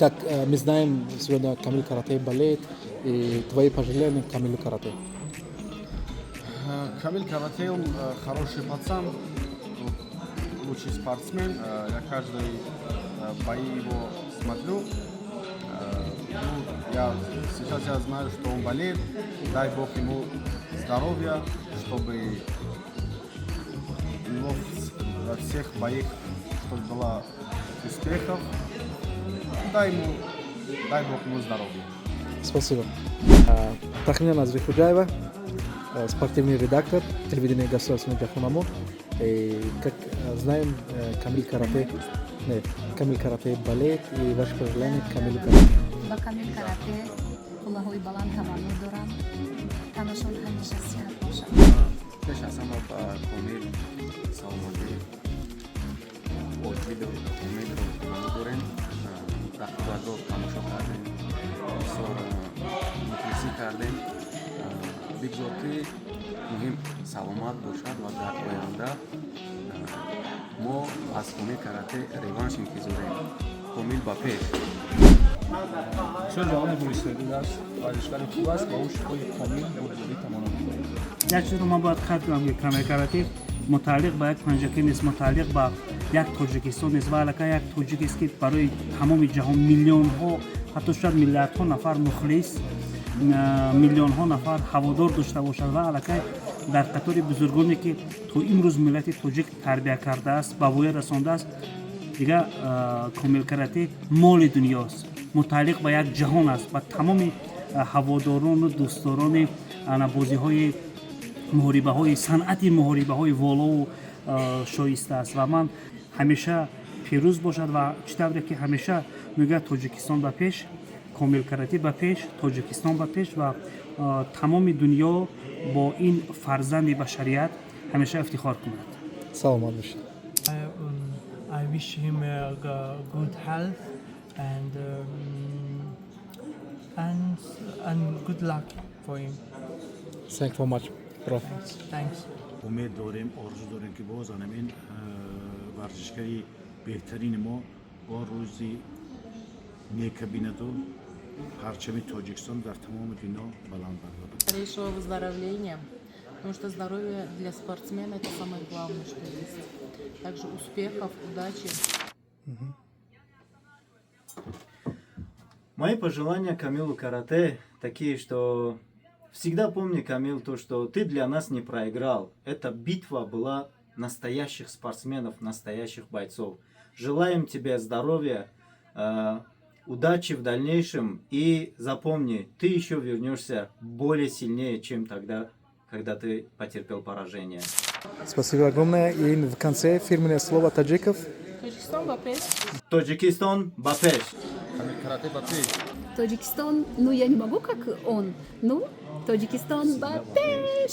Как мы знаем, сегодня Камил карате балет, и твои пожелания Камилу карате. Камил карате, он хороший пацан, лучший спортсмен. Я каждый бои его смотрю. Сейчас я знаю, что он болеет. Дай Бог ему здоровья, чтобы у него во всех боях чтобы было успехов. Дай Бог ему здоровья. Спасибо. Тахмина Назрихуджаева, спортивный редактор телевидения государственного Джахунаму. И как знаем, Камил карате балет и ваше пожелание Камилу карате. با کامیل کاراته قله‌های بلند توانایی دارم. تنشون همیشه صحت باشد. پیش از همه با کامیل سلامتی وجود کامیل رو داریم. رقابت رو تماشا کردیم. بسیار مخلصی کردیم. بگذار که مهم سلامت باشد و در آینده ما از کامیل کاراته ریوانش انتظاریم. کامیل با پیش. بسیار جوان گویستادی است ورزشکار خوب است و او شکوی کامل بزرگی تمام می‌کند. یک چیز رو من باید خط کنم که کامیل کاراته متعلق به یک پنجکی نیست، متعلق به یک تاجیکستان نیست و علاقه یک تاجیک است که برای تمام جهان میلیون ها حتی شاید میلیارد ها نفر مخلص میلیون ها نفر هوادار داشته باشد و علاقه در قطار بزرگانی که تو امروز ملت تاجیک تربیت کرده است به وی رسانده است. دیگه کامیل کاراته مال دنیاست، متعلق به یک جهان است و تمام هواداران و دوستداران بازی‌های محاربه‌های صنعت محاربه‌های والا و شایسته است و من همیشه پیروز باشد و چطوری که همیشه میگه تاجیکستان به پیش، کامیل کاراته به پیش، تاجیکستان به پیش و تمام دنیا با این فرزند بشریت همیشه افتخار کند. سلامت باشید. I wish him good health and good luck for him. Thank you so much, bro. Thanks. امید داریم آرزو داریم که باز این ورزشکاری بهترین ما با روزی نیک بیند و پرچم تاجیکستان در تمام دنیا بلند بردارد. Скорейшего выздоровления, потому что здоровье для спортсмена это самое главное, что есть. Также успехов, удачи. Мои пожелания Камилу карате такие, что всегда помни, Камил, то, что ты для нас не проиграл. Эта битва была настоящих спортсменов, настоящих бойцов. Желаем тебе здоровья, удачи в дальнейшем и запомни, ты еще вернешься более сильнее, чем тогда, когда ты потерпел поражение. Спасибо огромное. И в конце фирменное слово таджиков. Таджикистан Бапеш. Таджикистан Бапеш. Камил карате бапеш. Таджикистан, ну я не могу как он, ну Таджикистан, Бапеш.